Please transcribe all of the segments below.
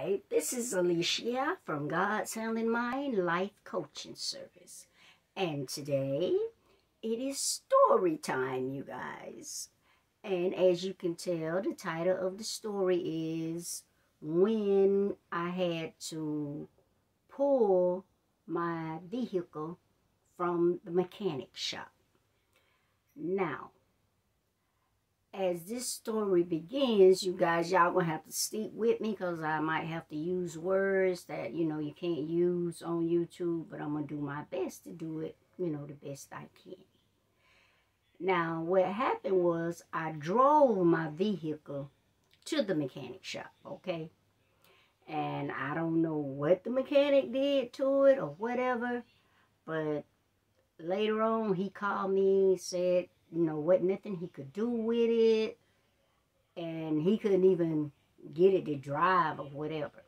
Hi, this is Alicia from God's Healing Mind Life Coaching Service. And today, it is story time, you guys. And as you can tell, the title of the story is When I Had to Pull My Vehicle from the Mechanic Shop. Now, as this story begins, you guys, y'all gonna have to stick with me because I might have to use words that, you can't use on YouTube, but I'm gonna do my best to do it, the best I can. Now, what happened was I drove my vehicle to the mechanic shop, okay? And I don't know what the mechanic did to it or whatever, but later on he called me, said, wasn't nothing he could do with it, and he couldn't even get it to drive or whatever.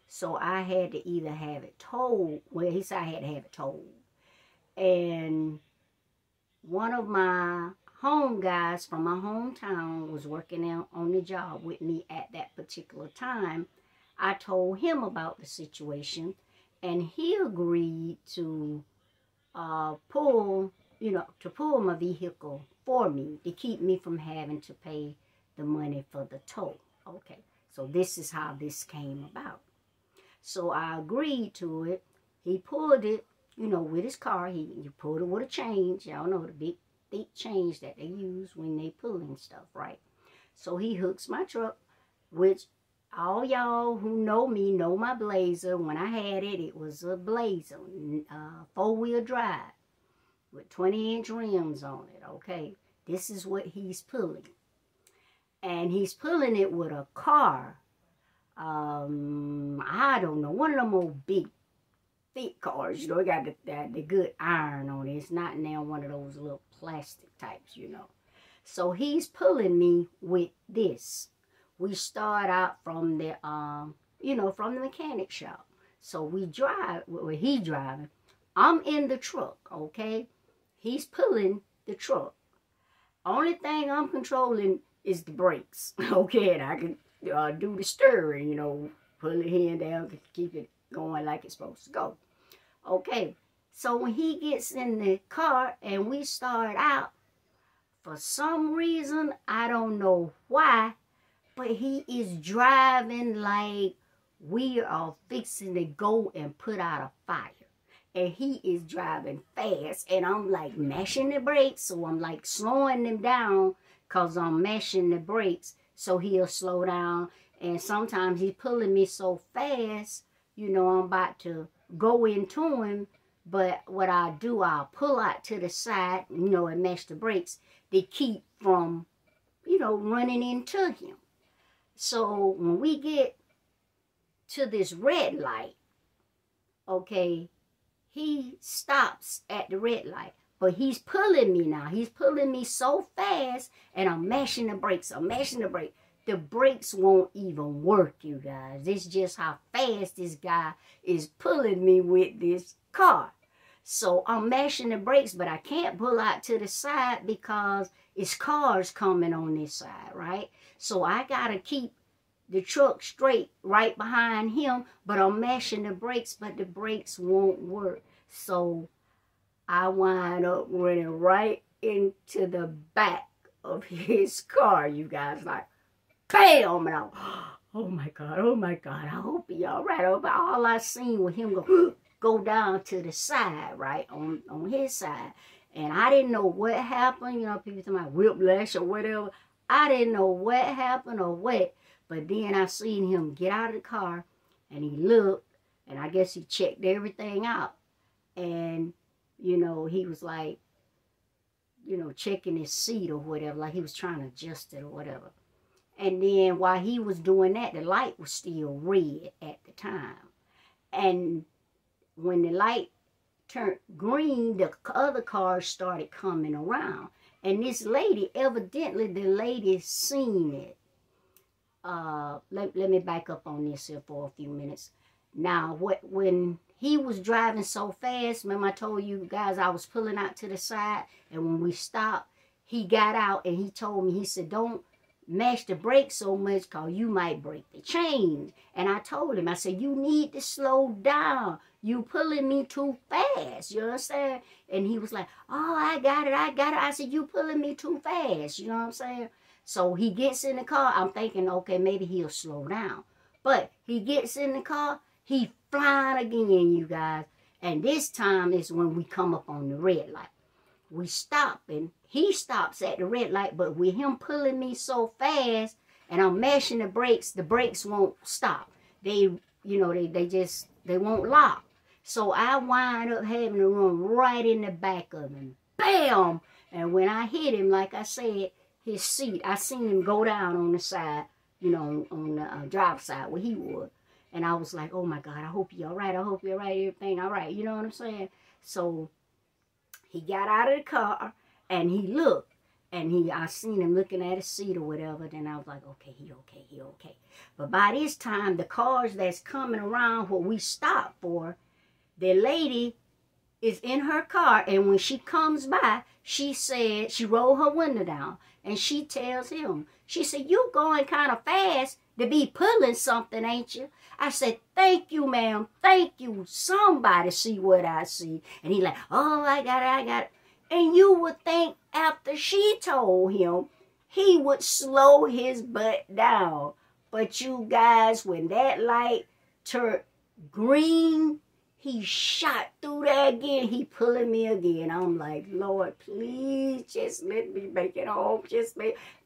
So I had to either have it towed. Well, he said I had to have it towed. And one of my home guys from my hometown was working out on the job with me at that particular time. I told him about the situation, and he agreed to pull my vehicle for me to keep me from having to pay the money for the tow. Okay, so this is how this came about. So I agreed to it. He pulled it, with his car. He pulled it with a change. Y'all know the big, thick change that they use when they pulling stuff, right? So he hooks my truck, which all y'all who know me know my Blazer. When I had it, it was a Blazer, 4-wheel drive with 20-inch rims on it, okay? This is what he's pulling. And he's pulling it with a car. I don't know, one of them old big, thick cars, it got the good iron on it. It's not now one of those little plastic types, So he's pulling me with this. We start out from the, from the mechanic shop. So we drive, he driving. I'm in the truck, okay? He's pulling the truck. Only thing I'm controlling is the brakes, okay? And I can do the steering, pull the hand down to keep it going like it's supposed to go. Okay, so when he gets in the car and we start out, for some reason, I don't know why, but he is driving like we are fixing to go and put out a fire. And he is driving fast, and I'm like mashing the brakes, so I'm like slowing him down because I'm mashing the brakes so he'll slow down. And sometimes he's pulling me so fast, I'm about to go into him, but what I do, I'll pull out to the side, and mash the brakes to keep from, running into him. So when we get to this red light, okay, he stops at the red light, but he's pulling me now. He's pulling me so fast, and I'm mashing the brakes. I'm mashing the brakes. The brakes won't even work, you guys. It's just how fast this guy is pulling me with this car. So I'm mashing the brakes, but I can't pull out to the side because it's cars coming on this side, right? So I got to keep the truck straight right behind him, but I'm mashing the brakes, but the brakes won't work. So I wind up running right into the back of his car, you guys, like, bam! And oh my God, I hope he all right. All I seen was him go down to the side, right, on his side. And I didn't know what happened. People talking about whiplash or whatever. I didn't know what happened or what. But then I seen him get out of the car, and he looked, and I guess he checked everything out. And, he was like, checking his seat or whatever, like he was trying to adjust it or whatever. And then while he was doing that, the light was still red at the time. And when the light turned green, the other cars started coming around. And this lady, evidently the lady seen it. Let me back up on this here for a few minutes. Now, when he was driving so fast, remember I told you guys I was pulling out to the side, and when we stopped, he got out and he told me, he said, don't mash the brakes so much because you might break the chains. And I told him, I said, you need to slow down. You pulling me too fast. You understand? And he was like, oh, I got it. I said, you pulling me too fast. You know what I'm saying? So he gets in the car. I'm thinking, okay, maybe he'll slow down. But he gets in the car. He flying again, you guys. And this time is when we come up on the red light. We stop, and he stops at the red light, but with him pulling me so fast and I'm mashing the brakes won't stop. They, you know, they won't lock. So I wind up having to run right in the back of him. Bam! And when I hit him, like I said, his seat, I seen him go down on the side, you know, on the driver's side where he was. And I was like, oh my God, I hope you're all right. I hope you're all right. Everything all right. You know what I'm saying? So he got out of the car and he looked, and I seen him looking at his seat or whatever. Then I was like, okay, he okay. But by this time, the cars that's coming around what we stopped for, the lady is in her car, and when she comes by, she said, she rolled her window down, and she tells him, she said, you going kind of fast to be pulling something, ain't you? I said, thank you, ma'am. Thank you. Somebody see what I see. And he like, oh, I got it. And you would think after she told him, he would slow his butt down. But you guys, when that light turned green, he shot through there again. He pulling me again. I'm like, Lord, please just let me make it home.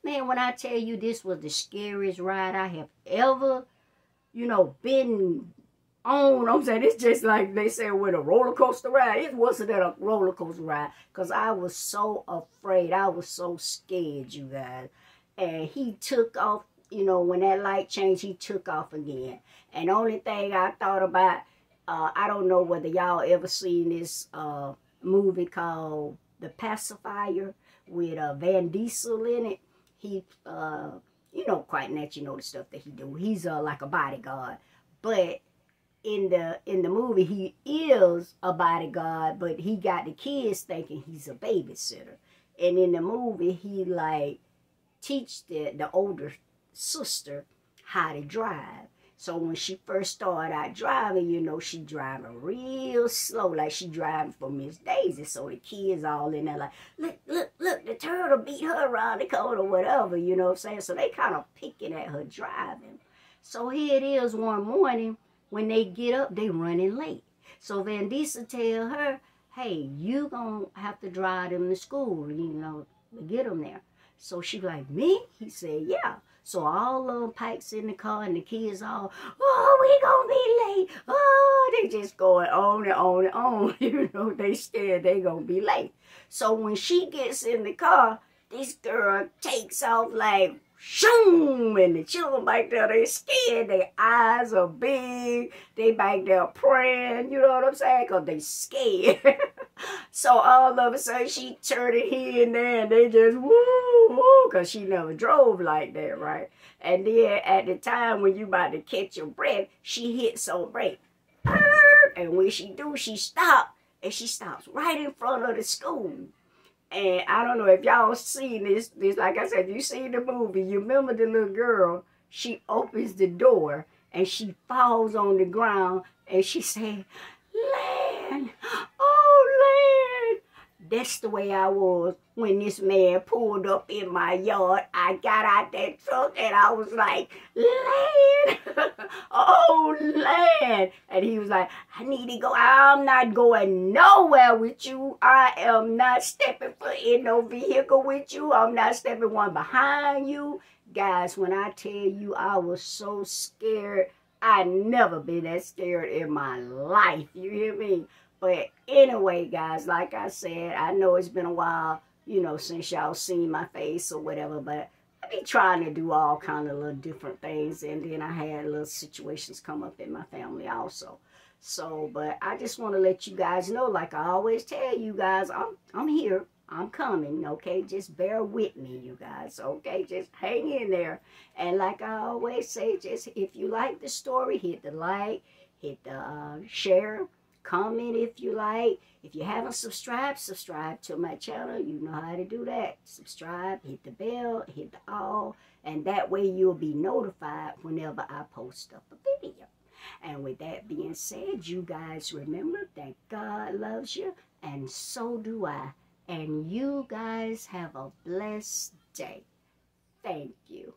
Man, when I tell you this was the scariest ride I have ever, you know, been on. I'm saying, it's just like they say with a roller coaster ride. It wasn't a roller coaster ride because I was so afraid. I was so scared, you guys. And he took off, you know, when that light changed, he took off again. And the only thing I thought about, I don't know whether y'all ever seen this movie called The Pacifier with Van Diesel in it. He, you know, quite natural, you know the stuff that he do. He's like a bodyguard, but in the movie he is a bodyguard, but he got the kids thinking he's a babysitter. And in the movie he like teach the older sister how to drive. So when she first started out driving, you know, she driving real slow, like she driving for Miss Daisy. So the kids all in there like, look, the turtle beat her around the corner or whatever, you know what I'm saying? So they kind of picking at her driving. So here it is one morning, when they get up, they running late. So Van Diesel tell her, hey, you gonna have to drive them to school, you know, to get them there. So she like, me? He said, yeah. So all of them pikes in the car, and the kids all, oh, we gonna be late. Oh, they just going on and on and on. You know, they scared they gonna be late. So when she gets in the car, this girl takes off like, shoom, and the children back there, they scared. Their eyes are big. They back there praying, you know what I'm saying? Because they scared. So all of a sudden, she turned it here and there, and they just, woo, because she never drove like that, right? And then at the time when you about to catch your breath, she hits on brake. And when she do, she stops, and she stops right in front of the school. And I don't know if y'all seen this, like I said, you seen the movie, you remember the little girl, she opens the door, and she falls on the ground, and she said, land, oh, land. That's the way I was when this man pulled up in my yard. I got out that truck, and I was like, land, oh, land. And he was like, I need to go. I'm not going nowhere with you. I am not stepping foot in no vehicle with you. I'm not stepping one behind you. Guys, when I tell you I was so scared, I never been that scared in my life. You hear me? But anyway, guys, like I said, I know it's been a while, you know, since y'all seen my face or whatever, but I be trying to do all kind of little different things, and then I had little situations come up in my family also. So, but I just want to let you guys know, like I always tell you guys, I'm here. I'm coming, okay? Just bear with me, you guys, okay? Just hang in there. And like I always say, just if you like the story, hit the like, hit the share, comment if you like. If you haven't subscribed, subscribe to my channel. You know how to do that. Subscribe, hit the bell, hit the all. And that way you'll be notified whenever I post up a video. And with that being said, you guys remember that God loves you, and so do I. And you guys have a blessed day. Thank you.